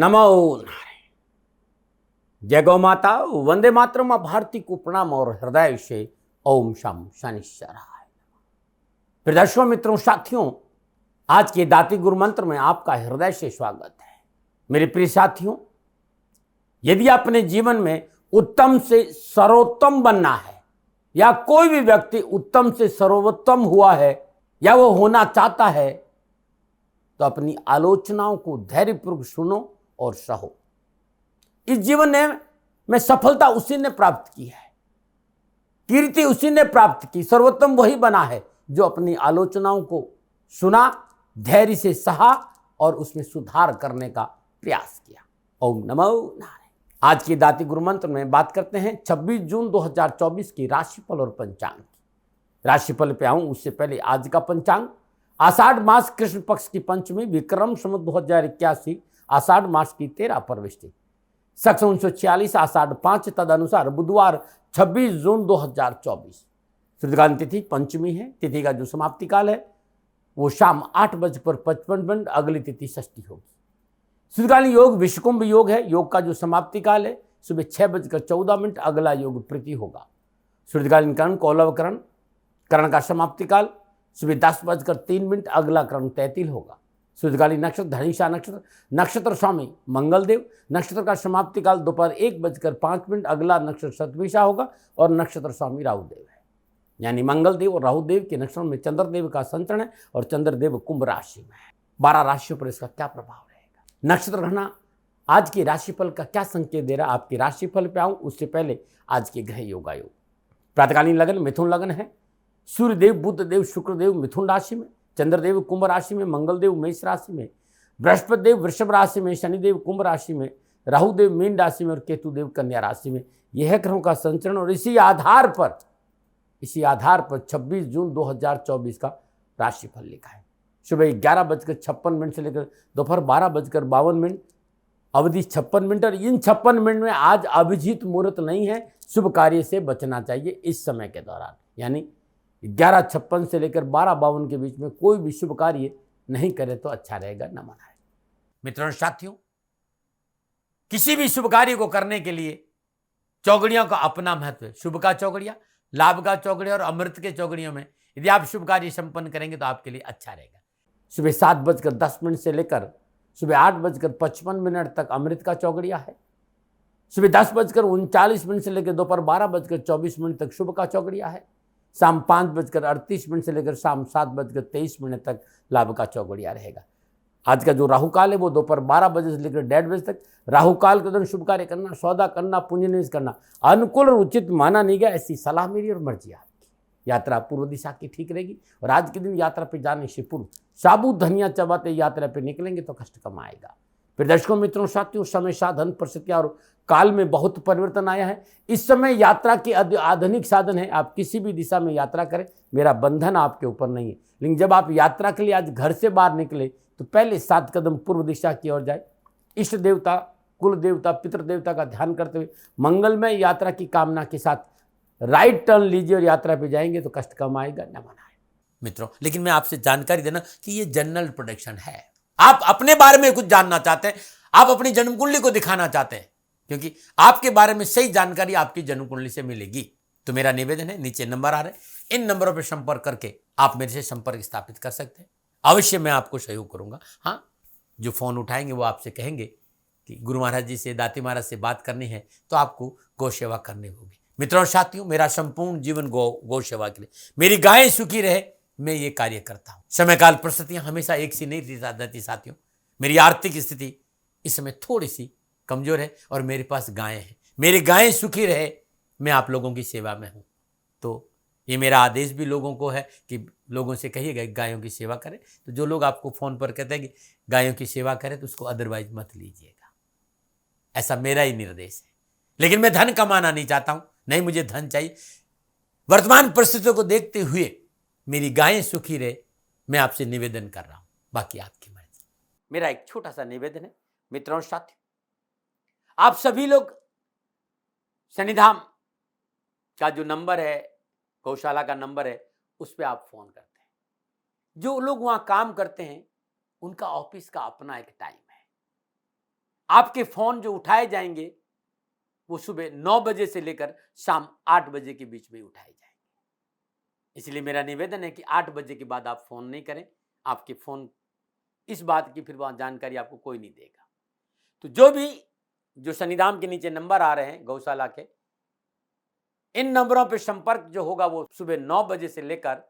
नमो नारायण। जय गौ माता, वंदे मातरम। मां भारती को प्रणाम और हृदय से ओम शम शनिश्चराय। फिर दर्शकों, मित्रों, साथियों, आज के दाती गुरु मंत्र में आपका हृदय से स्वागत है। मेरे प्रिय साथियों, यदि अपने जीवन में उत्तम से सर्वोत्तम बनना है या कोई भी व्यक्ति उत्तम से सर्वोत्तम हुआ है या वो होना चाहता है, तो अपनी आलोचनाओं को धैर्यपूर्वक सुनो और सहो। इस जीवन में सफलता उसी ने प्राप्त की है, कीर्ति उसी ने प्राप्त की, सर्वोत्तम वही बना है जो अपनी आलोचनाओं को सुना, धैर्य से सहा और उसमें सुधार करने का प्रयास किया। ओम नमो नारायण। आज की दाती गुरु मंत्र में बात करते हैं 26 जून 2024 की राशिफल और पंचांग की। राशिफल पे आऊं उससे पहले आज का पंचांग। आषाढ़ मास कृष्ण पक्ष की पंचमी, विक्रम संवत 2081 आषाढ़ मास की 13 परविष्टि, सख 1946 आषाढ़ 5 तदनुसार बुधवार 26 जून 2024। श्रुतकांत तिथि पंचमी है। तिथि का जो समाप्ति काल है वो शाम 8:55, अगली तिथि षष्ठी होगी। श्रुतकालीन योग विश्वकुंभ योग है। योग का जो समाप्ति काल है सुबह 6:14, अगला योग प्रीति होगा। श्रुतकालीन करण कौलव करण, करण का समाप्ति काल सुबह 10:03, अगला करण तैतिल होगा। श्रुतकालीन नक्षत्र धनिष्ठा नक्षत्र, नक्षत्र स्वामी मंगलदेव। नक्षत्र का समाप्ति काल दोपहर 1:05, अगला नक्षत्र शतभिषा होगा और नक्षत्र स्वामी राहुदेव है। यानी मंगलदेव और राहुदेव के नक्षत्र में चंद्रदेव का संचरण है और चंद्रदेव कुंभ राशि में है। 12 राशियों पर इसका क्या प्रभाव रहेगा, नक्षत्र गणना आज की राशिफल का क्या संकेत दे रहा है। आपकी राशिफल पे आऊं उससे पहले आज के ग्रह योगायोग। प्रातकालीन लगन मिथुन लगन है। सूर्यदेव बुधदेव शुक्रदेव मिथुन राशि में, चंद्रदेव कुंभ राशि में, मंगलदेव मेष राशि में, बृहस्पति देव वृषभ राशि में, शनिदेव कुंभ राशि में, राहुदेव मीन राशि में और केतुदेव कन्या राशि में। यह ग्रहों का संचरण और इसी आधार पर 26 जून 2024 का राशिफल लिखा है। सुबह 11:56 से लेकर दोपहर 12:52, अवधि 56 और इन 56 में आज अभिजीत मुहूर्त नहीं है। शुभ कार्य से बचना चाहिए इस समय के दौरान, यानी 11:56 से लेकर 12:52 के बीच में कोई भी शुभ कार्य नहीं करे तो अच्छा रहेगा, न मनाए। मित्रों साथियों, किसी भी शुभ कार्य को करने के लिए चौगड़ियों का अपना महत्व है। शुभ का चौगड़िया, लाभ का चौगड़िया और अमृत के चौगड़ियों में यदि आप शुभ कार्य संपन्न करेंगे तो आपके लिए अच्छा रहेगा। सुबह 7:10 से लेकर सुबह 8:55 तक अमृत का चौगड़िया है। सुबह 10:39 से लेकर दोपहर 12:24 तक शुभ का चौगड़िया है। शाम 5:38 से लेकर शाम 7:23 तक लाभ का चौगड़िया रहेगा। आज का जो राहु काल है वो दोपहर 12 बजे से लेकर 1:30 बजे तक। राहु काल के दौरान शुभ कार्य करना, सौदा करना, पूंजी निवेश करना अनुकूल और उचित माना नहीं गया। ऐसी सलाह मेरी और मर्जी आपकी। यात्रा पूर्व दिशा की ठीक रहेगी और आज के दिन यात्रा पे जाने से पूर्व साबुत धनिया चबाते यात्रा पे निकलेंगे तो कष्ट कम आएगा। फिर दर्शकों मित्रों साथियों, समय साधन परिस्थितियां और काल में बहुत परिवर्तन आया है। इस समय यात्रा के आधुनिक साधन है। आप किसी भी दिशा में यात्रा करें, मेरा बंधन आपके ऊपर नहीं है। लेकिन जब आप यात्रा के लिए आज घर से बाहर निकले तो पहले 7 कदम पूर्व दिशा की ओर जाए। इष्ट देवता, कुल देवता, पितृ देवता का ध्यान करते हुए मंगलमय यात्रा की कामना के साथ राइट टर्न लीजिए और यात्रा पे जाएंगे तो कष्ट कम आएगा, न मनाए। मित्रों, लेकिन मैं आपसे जानकारी देना कि ये जनरल प्रोडिक्शन है। आप अपने बारे में कुछ जानना चाहते हैं, आप अपनी जन्म कुंडली को दिखाना चाहते हैं, क्योंकि आपके बारे में सही जानकारी आपकी जन्म कुंडली से मिलेगी। तो मेरा निवेदन है, नीचे नंबर आ रहे हैं, इन नंबरों पर संपर्क करके आप मेरे से संपर्क स्थापित कर सकते हैं। अवश्य मैं आपको सहयोग करूंगा। हाँ, जो फोन उठाएंगे वो आपसे कहेंगे कि गुरु महाराज जी से, दाती महाराज से बात करनी है तो आपको गौ सेवा करनी होगी। मित्रों साथियों, मेरा संपूर्ण जीवन गौ सेवा के लिए, मेरी गायें सुखी रहे, मैं ये कार्य करता हूं। समय काल परिस्थितियां हमेशा एक सी नहीं रहती साथियों। मेरी आर्थिक स्थिति इस समय थोड़ी सी कमजोर है और मेरे पास गायें हैं। मेरी गायें सुखी रहे, मैं आप लोगों की सेवा में हूं। तो ये मेरा आदेश भी लोगों को है कि लोगों से कहिएगा गायों की सेवा करें। तो जो लोग आपको फोन पर कहते हैं कि गायों की सेवा करें तो उसको अदरवाइज मत लीजिएगा, ऐसा मेरा ही निर्देश है। लेकिन मैं धन कमाना नहीं चाहता हूं, नहीं मुझे धन चाहिए। वर्तमान परिस्थितियों को देखते हुए मेरी गायें सुखी रहे, मैं आपसे निवेदन कर रहा हूं, बाकी आपकी मर्जी। मेरा एक छोटा सा निवेदन है मित्रों साथियों, आप सभी लोग शनिधाम का जो नंबर है, गौशाला का नंबर है, उस पर आप फोन करते हैं। जो लोग वहां काम करते हैं उनका ऑफिस का अपना एक टाइम है। आपके फोन जो उठाए जाएंगे वो सुबह 9 बजे से लेकर शाम 8 बजे के बीच में उठाए जाएंगे। इसलिए मेरा निवेदन है कि 8 बजे के बाद आप फोन नहीं करें। आपके फोन इस बात की फिर वहां जानकारी आपको कोई नहीं देगा। तो जो शनिधाम के नीचे नंबर आ रहे हैं गौशाला के, इन नंबरों पर संपर्क जो होगा वो सुबह 9 बजे से लेकर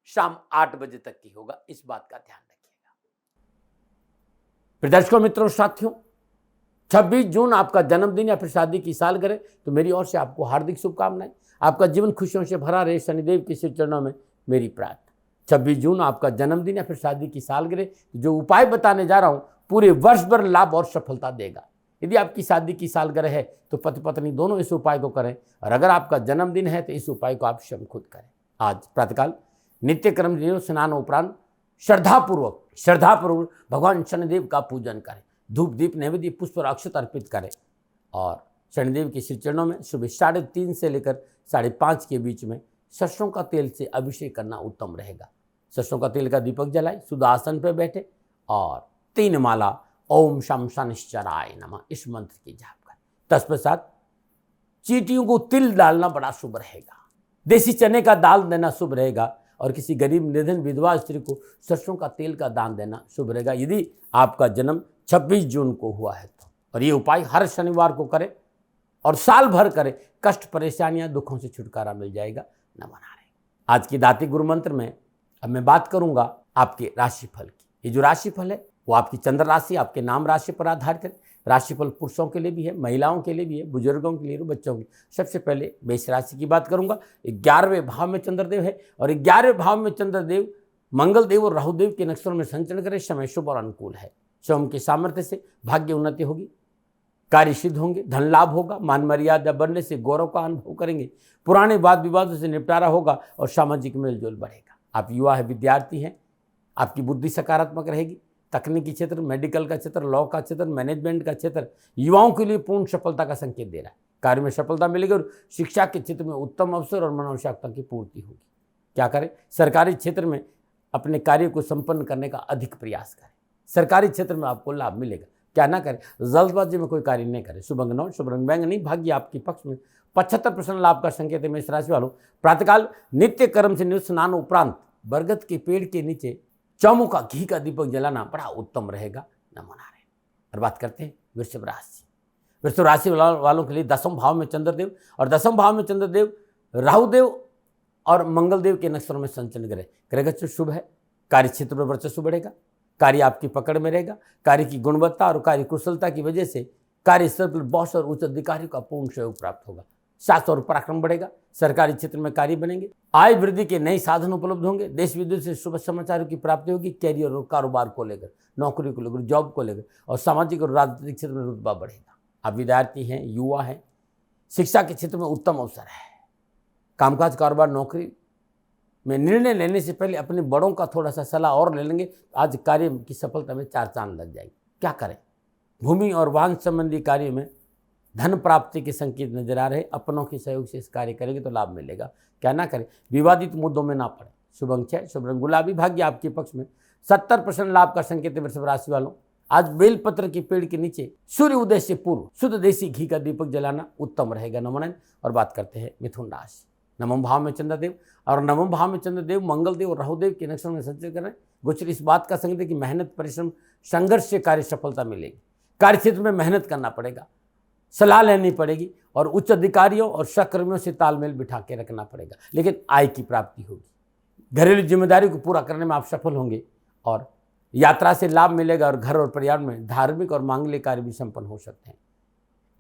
शाम 8 बजे तक की होगा। इस बात का ध्यान रखिएगा। दर्शकों, मित्रों, साथियों, 26 जून आपका जन्मदिन या फिर शादी की सालगिरह, तो मेरी ओर से आपको हार्दिक शुभकामनाएं। आपका जीवन खुशियों से भरा रहे, शनिदेव के श्री चरणों में मेरी प्रार्थना। 26 जून आपका जन्मदिन या फिर शादी की सालगिरह, जो उपाय बताने जा रहा हूं पूरे वर्ष भर लाभ और सफलता देगा। यदि आपकी शादी की सालगिरह है तो पति पत्नी दोनों इस उपाय को करें, और अगर आपका जन्मदिन है तो इस उपाय को आप स्वयं खुद करें। आज प्रातःकाल नित्य कर्म स्नान उपरांत श्रद्धापूर्वक भगवान शनिदेव का पूजन करें, धूप दीप नैवेद्य पुष्प और अक्षत अर्पित करें, और शनिदेव के श्री चरणों में सुबह 3:30 से लेकर 5:30 के बीच में सरसों का तेल से अभिषेक करना उत्तम रहेगा। सरसों का तेल का दीपक जलाए, शुद्ध आसन पर बैठे और 3 माला ओम शम शनिश्चराय नमः इस मंत्र की जाप करें। तत्पश्चात चींटियों को तिल डालना बड़ा शुभ रहेगा, देसी चने का दाल देना शुभ रहेगा, और किसी गरीब निर्धन विधवा स्त्री को सरसों का तेल का दान देना शुभ रहेगा, यदि आपका जन्म 26 जून को हुआ है तो। और ये उपाय हर शनिवार को करें और साल भर करें, कष्ट परेशानियां दुखों से छुटकारा मिल जाएगा। नमन नारायण। आज की दाती गुरु मंत्र में अब मैं बात करूंगा आपके राशिफल की। ये जो राशिफल है वो आपकी चंद्र राशि, आपके नाम राशि पर आधारित है। राशिफल पुरुषों के लिए भी है, महिलाओं के लिए भी है, बुजुर्गों के लिए, बच्चों के लिए। सबसे पहले मेष राशि की बात करूंगा। 11वें भाव में चंद्रदेव है, और 11वें भाव में चंद्रदेव मंगलदेव और राहुदेव के नक्षत्रों में संचरण करें। समय शुभ और अनुकूल है। स्वयं के सामर्थ्य से भाग्य उन्नति होगी, कार्य सिद्ध होंगे, धन लाभ होगा, मान मर्यादा बढ़ने से गौरव का अनुभव करेंगे, पुराने वाद विवादों से निपटारा होगा और सामाजिक मेलजोल बढ़ेगा। आप युवा है, विद्यार्थी हैं, आपकी बुद्धि सकारात्मक रहेगी। तकनीकी क्षेत्र, मेडिकल का क्षेत्र, लॉ का क्षेत्र, मैनेजमेंट का क्षेत्र युवाओं के लिए पूर्ण सफलता का संकेत दे रहा है। कार्य में सफलता मिलेगी और शिक्षा के क्षेत्र में उत्तम अवसर और मनोवैज्ञानिकता की पूर्ति होगी। क्या करें? सरकारी क्षेत्र में अपने कार्य को संपन्न करने का अधिक प्रयास करें। सरकारी क्षेत्र में आपको लाभ मिलेगा। क्या ना करें? जल्दबाजी में कोई कार्य नहीं करें। शुभ अंग 9, शुभ रंग बैंगनी, भाग्य आपके पक्ष में। 75% लाभ का संकेत है। मेष राशि वालों, प्रातःकाल नित्य कर्म से निवृत्त स्नान उपरांत बरगद के पेड़ के नीचे चौमुखा घी का दीपक जलाना बड़ा उत्तम रहेगा। नमो नारायण। और बात करते हैं वृषभ राशि। वृषभ राशि वालों के लिए 10वें भाव में चंद्रदेव, और 10वें भाव में चंद्रदेव राहुदेव और मंगलदेव के नक्षत्रों में संचरण करें। ग्रह शुभ है। कार्य क्षेत्र में वर्चस्व बढ़ेगा, कार्य आपकी पकड़ में रहेगा। कार्य की गुणवत्ता और कार्य कुशलता की वजह से कार्यस्थल पर बॉस और उच्च अधिकारियों का पूर्ण सहयोग प्राप्त होगा। साहस और पराक्रम बढ़ेगा। सरकारी क्षेत्र में कार्य बनेंगे। आय वृद्धि के नए साधन उपलब्ध होंगे। देश विदेश से शुभ समाचारों की प्राप्ति होगी। कैरियर और कारोबार को लेकर, नौकरी को लेकर, जॉब को लेकर, और सामाजिक और राजनीतिक क्षेत्र में रुतबा बढ़ेगा। आप विद्यार्थी हैं, युवा हैं, शिक्षा के क्षेत्र में उत्तम अवसर है। कामकाज, कारोबार, नौकरी में निर्णय लेने से पहले अपने बड़ों का थोड़ा सा सलाह और ले लेंगे। आज कार्य की सफलता में 4 चांद लग जाएगी। क्या करें? भूमि और वाहन संबंधी कार्य में धन प्राप्ति के संकेत नजर आ रहे। अपनों के सहयोग से इस कार्य करेंगे तो लाभ मिलेगा। क्या ना करें? विवादित मुद्दों में ना पड़े। शुभ अंक 6, शुभ रंग गुलाबी, भाग्य आपके पक्ष में। 70% लाभ का संकेत है वृषभ राशि वालों। आज बेलपत्र के पेड़ के नीचे सूर्य उदय से पूर्व शुद्ध देसी घी का दीपक जलाना उत्तम रहेगा। नमन। और बात करते हैं मिथुन राशि। 9वें भाव में चंद्रदेव, और 9वें भाव में चंद्रदेव मंगलदेव और राहुदेव के नक्षत्रों में संचरण कर रहे हैं। गोचर इस बात का संकेत है कि मेहनत, परिश्रम, संघर्ष से कार्य सफलता मिलेगी। कार्य क्षेत्र में मेहनत करना पड़ेगा, सलाह लेनी पड़ेगी, और उच्च अधिकारियों और सहकर्मियों से तालमेल बिठा के रखना पड़ेगा। लेकिन आय की प्राप्ति होगी। घरेलू जिम्मेदारी को पूरा करने में आप सफल होंगे, और यात्रा से लाभ मिलेगा, और घर और परिवार में धार्मिक और मांगलिक कार्य भी संपन्न हो सकते हैं।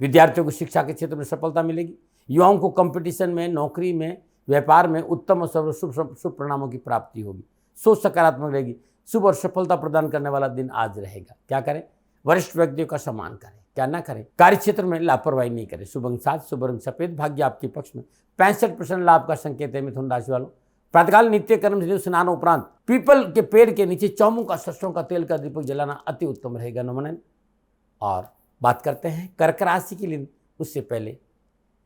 विद्यार्थियों को शिक्षा के क्षेत्र में सफलता मिलेगी। युवाओं को कंपटीशन में, नौकरी में, व्यापार में उत्तम और शुभ परिणामों की प्राप्ति होगी। सोच सकारात्मक रहेगी। शुभ और सफलता प्रदान करने वाला दिन आज रहेगा। क्या करें? वरिष्ठ व्यक्तियों का सम्मान करें। क्या ना करें? कार्य क्षेत्र में लापरवाही नहीं करें। शुभ अंक 7, शुभ रंग सफेद, भाग्य आपके पक्ष में। 65% लाभ का संकेत है मिथुन राशि वालों। प्रातःकाल नित्य कर्म से स्नान उपरांत पीपल के पेड़ के नीचे चौमुखा सरसों का तेल का दीपक जलाना अति उत्तम रहेगा। नमन। और बात करते हैं कर्क राशि के लिए। उससे पहले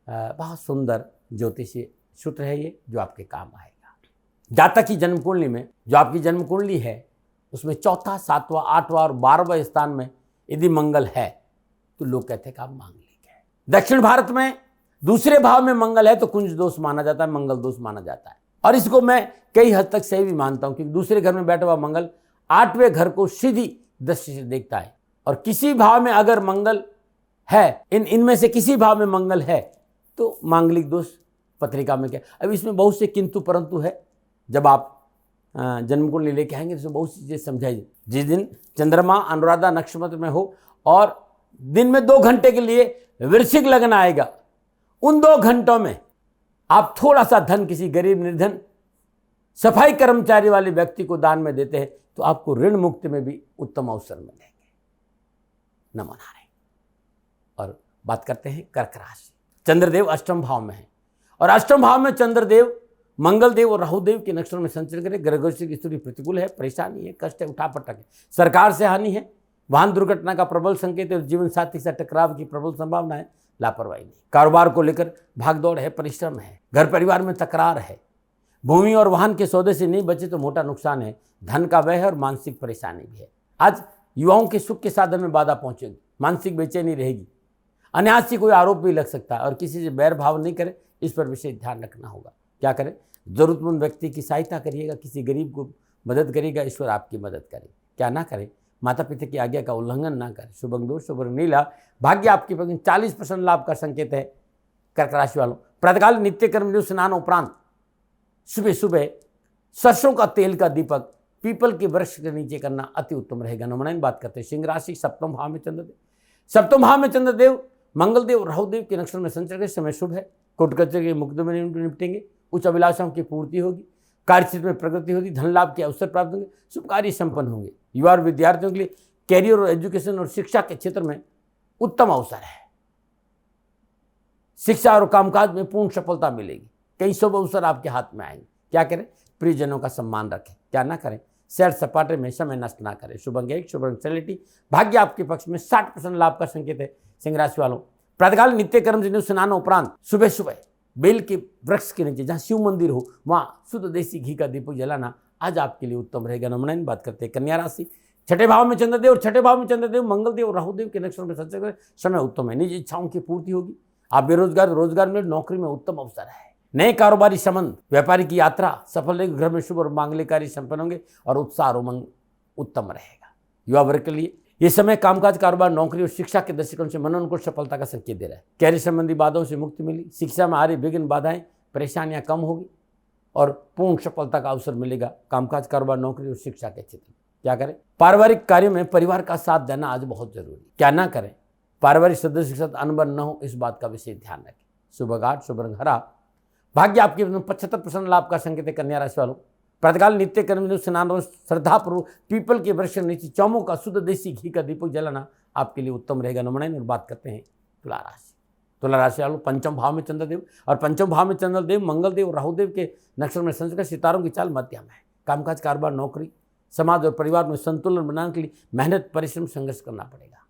बहुत सुंदर ज्योतिषीय सूत्र है ये, जो आपके काम आएगा। जातक की जन्म कुंडली में, जो आपकी जन्म कुंडली है, उसमें 4, 7, 8 और 12वें स्थान में यदि मंगल है तो लोग कहते हैं कि आप मांगलिक है। दक्षिण भारत में दूसरे भाव में मंगल है तो कुंज दोष माना जाता है, मंगल दोष माना जाता है। और इसको मैं कई हद तक सही भी मानता हूं, क्योंकि दूसरे घर में बैठा हुआ मंगल 8वें घर को सीधी दृष्टि से देखता है। और किसी भाव में अगर मंगल है, इनमें से किसी भाव में मंगल है तो मांगलिक दोष पत्रिका में क्या। अब इसमें बहुत से किंतु परंतु है। जब आप जन्म कुंडली लेके आएंगे तो बहुत सी चीजें समझाइए। जिस दिन चंद्रमा अनुराधा नक्षत्र में हो और दिन में 2 घंटे के लिए वृश्चिक लगन आएगा, उन 2 घंटों में आप थोड़ा सा धन किसी गरीब निर्धन सफाई कर्मचारी वाले व्यक्ति को दान में देते हैं तो आपको ऋण मुक्ति में भी उत्तम अवसर मिलेंगे। नमन नारायण। और बात करते हैं कर्क राशि। चंद्रदेव अष्टम भाव में है और अष्टम भाव में चंद्रदेव मंगलदेव और राहुदेव के नक्षत्र में संचरण करें। ग्रह गोचर की स्थिति प्रतिकूल है, परेशानी है, कष्ट है, उठापटक है, सरकार से हानि है, वाहन दुर्घटना का प्रबल संकेत है और जीवन साथी से टकराव की प्रबल संभावना है। लापरवाही नहीं। कारोबार को लेकर भागदौड़ है, परिश्रम है, घर परिवार में तकरार है, भूमि और वाहन के सौदे से नहीं बचे तो मोटा नुकसान है, धन का व्यय है और मानसिक परेशानी भी है। आज युवाओं के सुख के साधन में बाधा पहुंचेगी, मानसिक बेचैनी रहेगी, अनायास से कोई आरोप भी लग सकता है और किसी से बैर भाव नहीं करे, इस पर विशेष ध्यान रखना होगा। क्या करें? जरूरतमंद व्यक्ति की सहायता करिएगा, किसी गरीब को मदद करिएगा, ईश्वर आपकी मदद करे। क्या ना करें? माता पिता की आज्ञा का उल्लंघन ना करें। शुभ अंक 2 शुभ रंग नीला। भाग्य आपकी पत्नी 40% लाभ का संकेत है। कर्क राशि वालों, प्रातःकाल नित्य कर्म स्नान उपरांत सुबह सुबह सरसों का तेल का दीपक पीपल के वृक्ष के नीचे करना अति उत्तम रहेगा। नमन। बात करते हैं सिंह राशि। सप्तम भाव में चंद्रदेव, सप्तम भाव में चंद्रदेव मंगलदेव राहुदेव के नक्षत्र में संचरण के समय शुभ है। कोर्ट कचहरी के मुकदमे निपटेंगे, उच्च अभिलाषाओं की पूर्ति होगी, कार्य क्षेत्र में प्रगति होगी, धन लाभ के अवसर प्राप्त होंगे, शुभ कार्य संपन्न होंगे। युवा और विद्यार्थियों के लिए कैरियर और एजुकेशन और शिक्षा के क्षेत्र में उत्तम अवसर है। शिक्षा और कामकाज में पूर्ण सफलता मिलेगी। कई शुभ अवसर आपके हाथ में आएंगे। क्या करें? प्रियजनों का सम्मान रखें। क्या ना करें? सैर सपाटे में समय नष्ट ना करें। शुभ अंक 1 शुभ रंग सलेटी। भाग्य आपके पक्ष में 60% लाभ का संकेत है। सिंह राशि वालों, प्रातःकाल नित्य कर्म स्नान उपरांत सुबह सुबह बेल के वृक्ष के नीचे जहाँ शिव मंदिर हो वहाँ शुद्ध देसी घी का दीपक जलाना आज आपके लिए उत्तम रहेगा। नमन। बात करते हैं कन्या राशि। छठे भाव में चंद्रदेव और छठे भाव में चंद्रदेव मंगलदेव और राहुदेव के नक्षत्र में संचरण करें, समय उत्तम है। निजी इच्छाओं की पूर्ति होगी। आप बेरोजगार, रोजगार में, नौकरी में उत्तम अवसर है। नए कारोबारी संबंध, व्यापारी की यात्रा सफल रहेगी। घर में शुभ और मांगलिक कार्य संपन्न होंगे और उत्साह और उमंग उत्तम रहेगा। युवा वर्ग के लिए ये समय कामकाज, कारोबार, नौकरी और शिक्षा के दृष्टिकोण से मनोन को सफलता का संकेत दे रहा है। कैरियर संबंधी बाधाओं से मुक्ति मिली। शिक्षा में आ रही विघ्न बाधाएं, परेशानियां कम होगी और पूर्ण सफलता का अवसर मिलेगा। कामकाज, कारोबार, नौकरी और शिक्षा के क्षेत्र में क्या करें? पारिवारिक कार्यों में परिवार का साथ देना आज बहुत जरूरी। क्या ना करें? पारिवारिक सदस्य के साथ अनबन न हो, इस बात का विशेष ध्यान रखें। शुभ अंक 8 शुभ रंग हरा। भाग्य आपके 75% लाभ का संकेत है। कन्या राशि वालों, प्रातःकाल नित्य कर्म स्नान श्रद्धापूर्वक पीपल के वृक्ष नीचे चौमों का शुद्ध देसी घी का दीपक जलाना आपके लिए उत्तम रहेगा। नमन। और बात करते हैं तुला राशि। तुला राशि वालों, पंचम भाव में चंद्रदेव और पंचम भाव में चंद्रदेव मंगलदेव और राहुदेव के नक्षत्र में संचरण। सितारों की चाल मध्यम है। कामकाज, कारोबार, नौकरी, समाज और परिवार में संतुलन बनाने के लिए मेहनत, परिश्रम, संघर्ष करना पड़ेगा,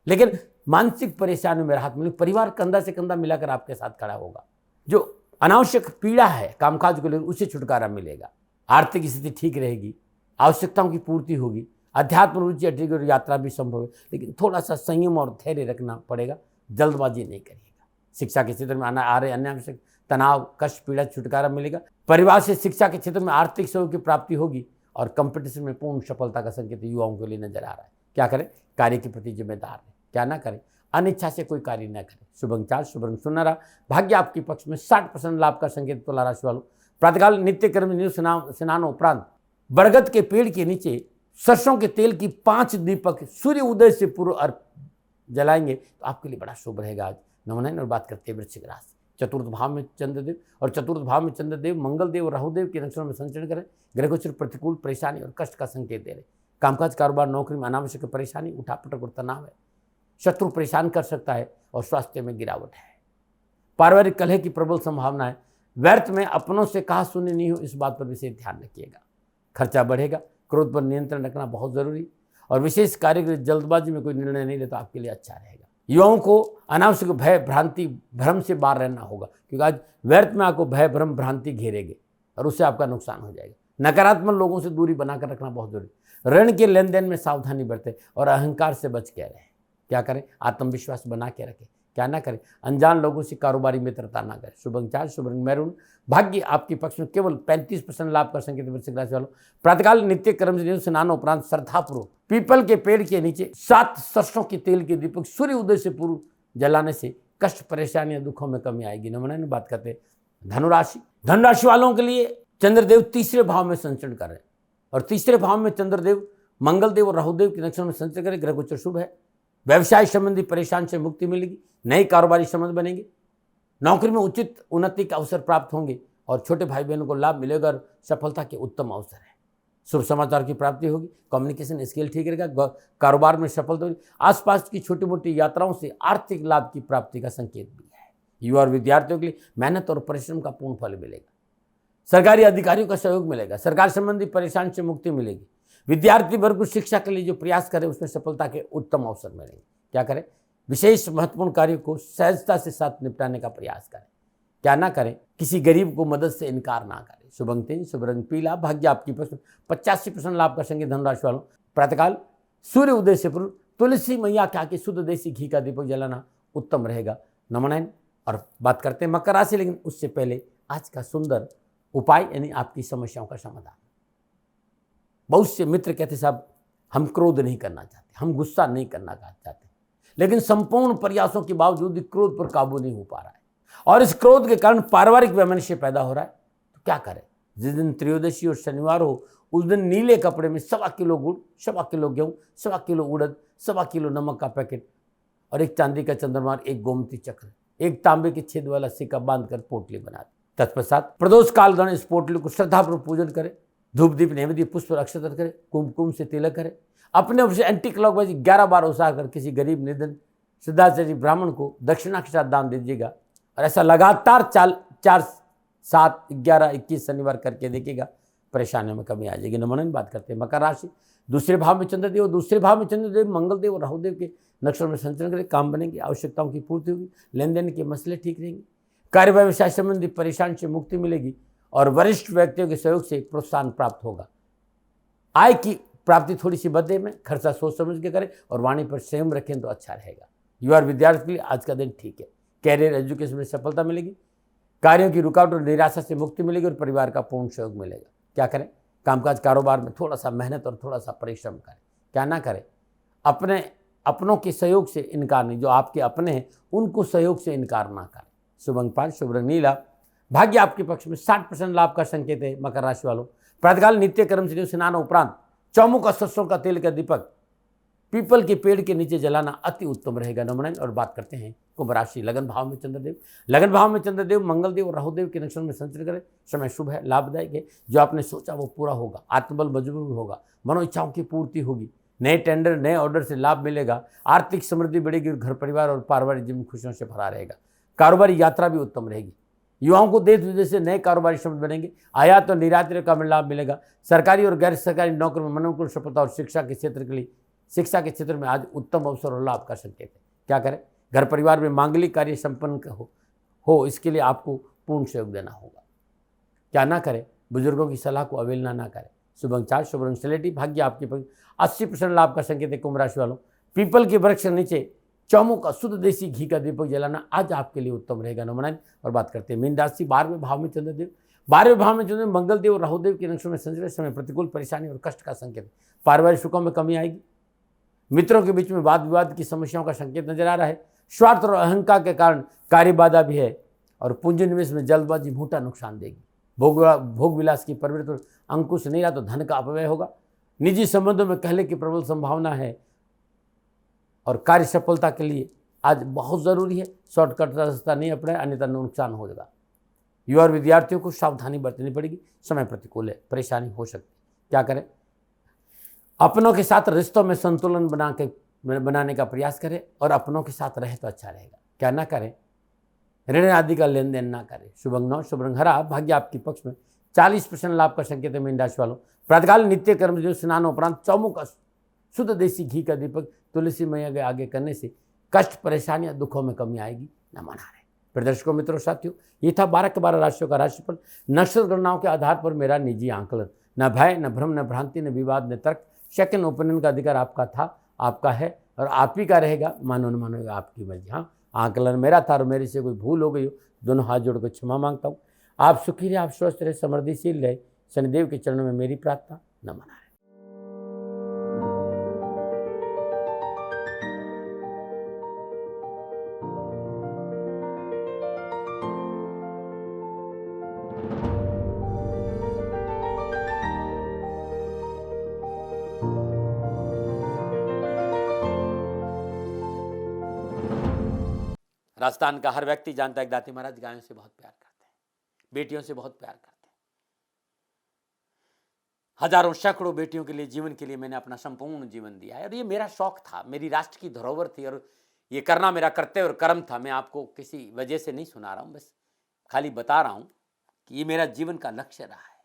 लेकिन मानसिक परेशानियों में राहत मिलेगी। परिवार कंधा से कंधा मिलाकर आपके साथ खड़ा होगा। जो अनावश्यक पीड़ा है कामकाज को लेकर, उससे छुटकारा मिलेगा। आर्थिक स्थिति ठीक रहेगी, आवश्यकताओं की पूर्ति होगी, अध्यात्म रुचि अधिक और यात्रा भी संभव है, लेकिन थोड़ा सा संयम और धैर्य रखना पड़ेगा। जल्दबाजी नहीं करिएगा। शिक्षा के क्षेत्र में आ रहे अनावश्यक तनाव, कष्ट, पीड़ा, छुटकारा मिलेगा। परिवार से शिक्षा के क्षेत्र में आर्थिक सहयोग की प्राप्ति होगी और कंपटीशन में पूर्ण सफलता का संकेत युवाओं के लिए नजर आ रहा है। क्या करें? कार्य के प्रति जिम्मेदार है। क्या ना करें? अनिच्छा से कोई कार्य न करें। शुभ अंक 4 शुभ रंग सुनहरा। भाग्य आपके पक्ष में 60% लाभ का संकेत। तुला राशि वालों, प्रातःकाल नित्य कर्म स्नान उपरांत बरगद के पेड़ के नीचे सरसों के तेल की 5 दीपक सूर्य उदय से पूर्व जलाएंगे तो आपके लिए बड़ा शुभ रहेगा आज। नमन। और बात करते हैं वृश्चिक राशि। चतुर्थ भाव में चंद्रदेव और चतुर्थ भाव में चंद्रदेव मंगलदेव और राहुदेव के नक्षत्र में संचरण करें। ग्रह गोचर प्रतिकूल, परेशानी और कष्ट का संकेत दे रहे। कामकाज, कारोबार, नौकरी में अनावश्यक परेशानी, उठापटक और तनाव है। शत्रु परेशान कर सकता है और स्वास्थ्य में गिरावट है। पारिवारिक कलह की प्रबल संभावना है। व्यर्थ में अपनों से कहा सुनी नहीं हो, इस बात पर विशेष ध्यान रखिएगा। खर्चा बढ़ेगा। क्रोध पर नियंत्रण रखना बहुत जरूरी और विशेष कार्य के लिए जल्दबाजी में कोई निर्णय नहीं लेता आपके लिए अच्छा रहेगा। युवाओं को अनावश्यक भय, भ्रांति, भ्रम से बाहर रहना होगा, क्योंकि आज व्यर्थ में आपको भय, भ्रम, भ्रांति घेरेंगे और उससे आपका नुकसान हो जाएगा। नकारात्मक लोगों से दूरी बनाकर रखना बहुत जरूरी। ऋण के लेन देन में सावधानी बरतें और अहंकार से बच के रहें। क्या करें? आत्मविश्वास बना के रखें। क्या ना करें? अनजान लोगों से कारोबारी मित्रता ना करें। शुभ अंक 4, शुभ रंग मैरून। भाग्य आपके पक्ष में केवल 35% लाभ का संकेत वृश्चिक राशि वालों। प्रातःकाल नित्य कर्म से स्नान उपरांत श्रद्धापूर्वक पीपल के पेड़ के नीचे 7 सरसों के तेल के दीपक सूर्य उदय से पूर्व जलाने से कष्ट, परेशानियां, दुखों में कमी आएगी। नमन बात करते हैं धनुराशि। धनुराशि वालों के लिए चंद्रदेव तीसरे भाव में संचरण कर रहे हैं और तीसरे भाव में चंद्रदेव, मंगलदेव और राहुदेव के नक्षत्र में संचरण करें। ग्रह गोचर शुभ है। व्यवसाय संबंधी परेशान से मुक्ति मिलेगी। नए कारोबारी संबंध बनेंगे। नौकरी में उचित उन्नति के अवसर प्राप्त होंगे और छोटे भाई बहनों को लाभ मिलेगा और सफलता के उत्तम अवसर है। शुभ समाचार की प्राप्ति होगी। कम्युनिकेशन स्किल ठीक रहेगा। कारोबार में सफलता होगी। आसपास की छोटी मोटी यात्राओं से आर्थिक लाभ की प्राप्ति का संकेत भी है। युवा और विद्यार्थियों के लिए मेहनत और परिश्रम का पूर्ण फल मिलेगा। सरकारी अधिकारियों का सहयोग मिलेगा। सरकार संबंधी परेशानी से मुक्ति मिलेगी। विद्यार्थी वर्ग को शिक्षा के लिए जो प्रयास करें उसमें सफलता के उत्तम अवसर मिलेंगे। क्या करें? विशेष महत्वपूर्ण कार्यों को सहजता से साथ निपटाने का प्रयास करें। क्या ना करें? किसी गरीब को मदद से इनकार ना करें। शुभ अंक 3, शुभ रंग पीला। भाग्य आपकी पक्ष में 85% लाभ का संकेत धनुराशि वालों। प्रातःकाल सूर्य उदय से पूर्व तुलसी मैया के आके शुद्ध देसी घी का दीपक जलाना उत्तम रहेगा। नमन। और बात करते हैं मकर राशि, लेकिन उससे पहले आज का सुंदर उपाय यानी आपकी समस्याओं का समाधान। बहुत से मित्र कहते साहब हम क्रोध नहीं करना चाहते, हम गुस्सा नहीं करना चाहते, लेकिन संपूर्ण प्रयासों के बावजूद क्रोध पर काबू नहीं हो पा रहा है और इस क्रोध के कारण पारिवारिक वैमनस्य पैदा हो रहा है। तो क्या करें? जिस दिन त्रयोदशी और शनिवार हो उस दिन नीले कपड़े में 1.25 किलो गुड़, 1.25 किलो गेहूँ, 1.25 किलो उड़द, 1.25 किलो नमक का पैकेट और एक चांदी का चंद्रमा, एक गोमती चक्र, एक तांबे के छेद वाला सिक्का बांधकर पोटली बना दें। तत्पश्चात प्रदोष काल गण इस पोटली को श्रद्धापूर्वक पूजन करें। धूप दीप नैवेद्य पुष्प अक्षत करें। कुमकुम से तिलक करें। अपने उसे एंटी क्लॉकवाइज 11 बार उसार कर किसी गरीब निर्धन सिद्धाचार्य ब्राह्मण को दक्षिणा के साथ दान दीजिएगा और ऐसा लगातार 4, 7, 11, 21 शनिवार करके देखिएगा, परेशानियों में कमी आ जाएगी। नमन। बात करते हैं मकर राशि। दूसरे भाव में चंद्रदेव, दूसरे भाव में चंद्रदेव, मंगलदेव और राहुदेव के नक्षत्र में संचरण करें। काम बनेंगे, आवश्यकताओं की पूर्ति होगी, लेन देन के मसले ठीक रहेंगे। कार्य व्यवसाय संबंधी परेशानी से मुक्ति मिलेगी और वरिष्ठ व्यक्तियों के सहयोग से प्रोत्साहन प्राप्त होगा। आय की प्राप्ति थोड़ी सी बदले में, खर्चा सोच समझ के करें और वाणी पर संयम रखें तो अच्छा रहेगा। युवा और विद्यार्थी के लिए आज का दिन ठीक है। कैरियर एजुकेशन में सफलता मिलेगी। कार्यों की रुकावट और निराशा से मुक्ति मिलेगी और परिवार का पूर्ण सहयोग मिलेगा। क्या करें? कामकाज कारोबार में थोड़ा सा मेहनत और थोड़ा सा परिश्रम करें। क्या ना करें? अपनों के सहयोग से इनकार नहीं, जो आपके अपने हैं उनको सहयोग से इनकार ना करें। शुभ अंक 5, शुभ रंग नीला। भाग्य आपके पक्ष में 60% लाभ का संकेत है मकर राशि वालों। प्रातःकाल नित्य कर्म से स्नान उपरांत चौमुख और सरसों का तेल का दीपक पीपल के पेड़ के नीचे जलाना अति उत्तम रहेगा। नमन। और बात करते हैं कुंभ राशि। लगन भाव में चंद्रदेव, लगन भाव में चंद्रदेव, मंगलदेव और राहुदेव के नक्षत्र में संचरण करें। समय शुभ है, लाभदायक है। जो आपने सोचा वो पूरा होगा। आत्मबल मजबूत होगा। मनो इच्छाओं की पूर्ति होगी। नए टेंडर, नए ऑर्डर से लाभ मिलेगा। आर्थिक समृद्धि बढ़ेगी और घर परिवार और पारिवारिक जीवन खुशियों से भरा रहेगा। कारोबारी यात्रा भी उत्तम रहेगी। युवाओं को देश विदेश से नए कारोबारी संबंध बनेंगे। आयात और निर्यात का लाभ मिलेगा। सरकारी और गैर सरकारी नौकरी में मनोनुकूल सफलता और शिक्षा के क्षेत्र में आज उत्तम अवसर और लाभ का संकेत है। क्या करें? घर परिवार में मांगलिक कार्य संपन्न हो इसके लिए आपको पूर्ण सहयोग देना होगा। क्या ना करें? बुजुर्गों की सलाह को अवहेलना ना करें। शुभ अंक 4, शुभ रंग स्लेटी। भाग्य आपके 80% लाभ का संकेत है कुंभ राशि वालों। पीपल के वृक्ष के नीचे चौमुख का शुद्ध देसी घी का दीपक जलाना आज आपके लिए उत्तम रहेगा। नमन। और बात करते हैं मीन राशि। 12वें भाव में चंद्रदेव, 12वें भाव में चंद्रदेव, मंगलदेव और राहुदेव के नक्षत्र में संचरण समय प्रतिकूल परेशानी और कष्ट का संकेत। पारिवारिक सुखों में कमी आएगी। मित्रों के बीच में वाद विवाद की समस्याओं का संकेत नजर आ रहा है। स्वार्थ और अहंकार के कारण कार्य बाधा भी है और पूंजी निवेश में जल्दबाजी मोटा नुकसान देगी। भोग विलास की प्रवृत्ति और अंकुश नहीं रहा तो धन का अपव्यय होगा। निजी संबंधों में कहले की प्रबल संभावना है और कार्य सफलता के लिए आज बहुत जरूरी है। शॉर्टकट रास्ता नहीं अपनाए, अन्यथा नुकसान हो जाएगा। युवा और विद्यार्थियों को सावधानी बरतनी पड़ेगी। समय प्रतिकूल है, परेशानी हो सकती है। क्या करें? अपनों के साथ रिश्तों में संतुलन बनाने का प्रयास करें और अपनों के साथ रहे तो अच्छा रहेगा। क्या ना करें? ऋण आदि का लेन देन ना करें। शुभ अंक 9, शुभ रंग हरा। भाग्य आपके पक्ष में 40% लाभ का संकेत है मीन राशि वालों। प्रातःकाल नित्य कर्म जो स्नान उपरांत चौमुख का शुद्ध देसी घी का दीपक तुलसी मैया के आगे करने से कष्ट, परेशानियां, दुखों में कमी आएगी। न मना रहे। प्रदर्शकों, मित्रों, साथियों, ये था 12 के 12 राशियों का राशिफल। नक्षत्र गणनाओं के आधार पर मेरा निजी आंकलन। न भय, न भ्रम, न भ्रांति, न विवाद, न तर्क। सेकंड ओपिनियन का अधिकार आपका था, आपका है और आप ही का रहेगा, मानो न मानो आपकी मर्जी। हाँ, आकलन मेरा था और मेरे से कोई भूल हो गई हो, दोनों हाथ जोड़कर क्षमा मांगता हूँ। आप सुखी रहे, आप स्वस्थ रहे, समृद्धिशील रहे, शनिदेव के चरणों में मेरी प्रार्थना। नमन। राजस्थान का हर व्यक्ति जानता है कि दाती महाराज गायों से बहुत प्यार करते हैं, बेटियों से बहुत प्यार करते हैं। हजारों सैकड़ों बेटियों के लिए, जीवन के लिए मैंने अपना संपूर्ण जीवन दिया है और ये मेरा शौक था, मेरी राष्ट्र की धरोहर थी और ये करना मेरा कर्तव्य और कर्म था। मैं आपको किसी वजह से नहीं सुना रहा हूं, बस खाली बता रहा हूं कि ये मेरा जीवन का लक्ष्य रहा है।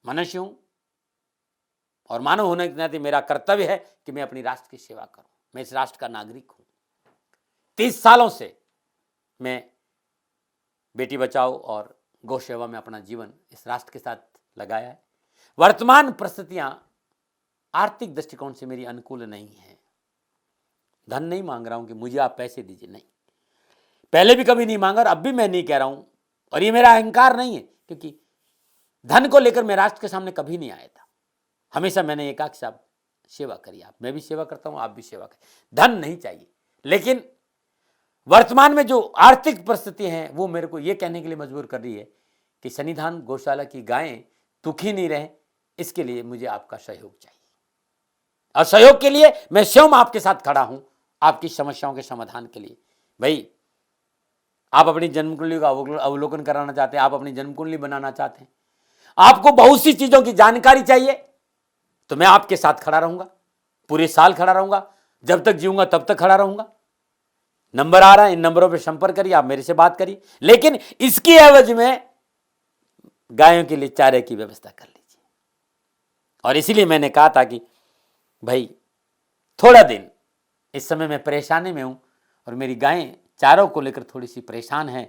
मनुष्य हूं और मानव होने के नाते मेरा कर्तव्य है कि मैं अपनी राष्ट्र की सेवा करूं। मैं इस राष्ट्र का नागरिक हूं। 30 सालों से मैं बेटी बचाओ और गौ सेवा में अपना जीवन इस राष्ट्र के साथ लगाया है। वर्तमान परिस्थितियां आर्थिक दृष्टिकोण से मेरी अनुकूल नहीं है। धन नहीं मांग रहा हूं कि मुझे आप पैसे दीजिए, नहीं, पहले भी कभी नहीं मांगा और अब भी मैं नहीं कह रहा हूं। और ये मेरा अहंकार नहीं है, क्योंकि धन को लेकर मैं राष्ट्र के सामने कभी नहीं आया था। हमेशा मैंने एक आख साहब सेवा करी, आप, मैं भी सेवा करता हूं, आप भी सेवा करें। धन नहीं चाहिए, लेकिन वर्तमान में जो आर्थिक परिस्थिति हैं वो मेरे को ये कहने के लिए मजबूर कर रही है कि सन्निधान गौशाला की गायें दुखी नहीं रहे, इसके लिए मुझे आपका सहयोग चाहिए। और सहयोग के लिए मैं स्वयं आपके साथ खड़ा हूं, आपकी समस्याओं के समाधान के लिए। भाई, आप अपनी जन्म कुंडली का अवलोकन कराना चाहते हैं, आप अपनी जन्म कुंडली बनाना चाहते हैं, आपको बहुत सी चीजों की जानकारी चाहिए, तो मैं आपके साथ खड़ा रहूंगा, पूरे साल खड़ा रहूंगा, जब तक जीऊंगा तब तक खड़ा रहूंगा। नंबर आ रहा है, इन नंबरों पे संपर्क करिए, आप मेरे से बात करिए, लेकिन इसकी एवज में गायों के लिए चारे की व्यवस्था कर लीजिए। और इसीलिए मैंने कहा था कि भाई थोड़ा दिन, इस समय मैं परेशानी में हूं और मेरी गायें चारों को लेकर थोड़ी सी परेशान हैं।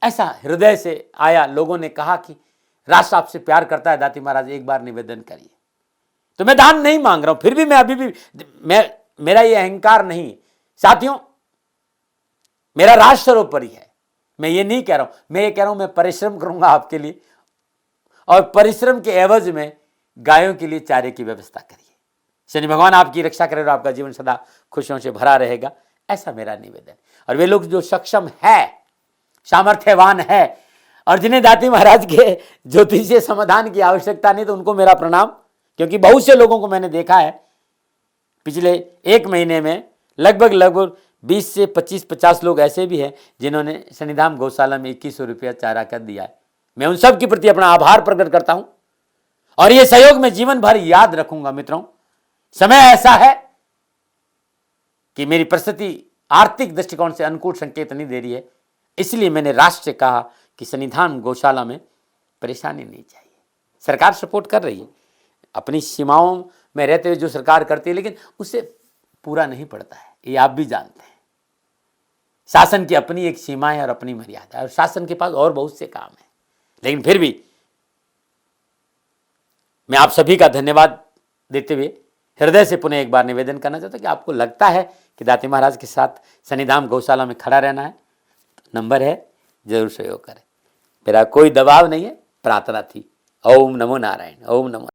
ऐसा हृदय से आया, लोगों ने कहा कि राष्ट्र आपसे प्यार करता है दाती महाराज, एक बार निवेदन करिए। तो मैं दान नहीं मांग रहा हूं, फिर भी मैं अभी भी, मेरा ये अहंकार नहीं साथियों, मेरा राष्ट्र सर्वोपरि है। मैं ये नहीं कह रहा हूं, मैं ये कह रहा हूं मैं परिश्रम करूंगा आपके लिए, और परिश्रम के एवज में गायों के लिए चारे की व्यवस्था करिए। शनि भगवान आपकी रक्षा करे और आपका जीवन सदा खुशियों से भरा रहेगा, ऐसा मेरा निवेदन। और वे लोग जो सक्षम है, सामर्थ्यवान है और जिन्हें दाती महाराज के ज्योतिषीय समाधान की आवश्यकता नहीं, तो उनको मेरा प्रणाम। क्योंकि बहुत से लोगों को मैंने देखा है पिछले एक महीने में, लगभग 20 से 25-50 लोग ऐसे भी हैं जिन्होंने सन्निधान गौशाला में 2100 रुपया चारा कर दिया है। मैं उन सब के प्रति अपना आभार प्रकट करता हूं और ये सहयोग मैं जीवन भर याद रखूंगा। मित्रों, समय ऐसा है कि मेरी परिस्थिति आर्थिक दृष्टिकोण से अनुकूल संकेत नहीं दे रही है, इसलिए मैंने राष्ट्र से कहा कि सन्निधान गौशाला में परेशानी नहीं चाहिए। सरकार सपोर्ट कर रही है, अपनी सीमाओं में रहते हुए जो सरकार करती है, लेकिन उससे पूरा नहीं पड़ता है, ये आप भी जानते हैं। शासन की अपनी एक सीमा है और अपनी मर्यादा है, और शासन के पास और बहुत से काम है। लेकिन फिर भी मैं आप सभी का धन्यवाद देते हुए हृदय से पुनः एक बार निवेदन करना चाहता हूं कि आपको लगता है कि दाती महाराज के साथ सन्निधान गौशाला में खड़ा रहना है, तो नंबर है, जरूर सहयोग करें। मेरा कोई दबाव नहीं है, प्रार्थना थी। ओम नमो नारायण, ओम नमो नारायण।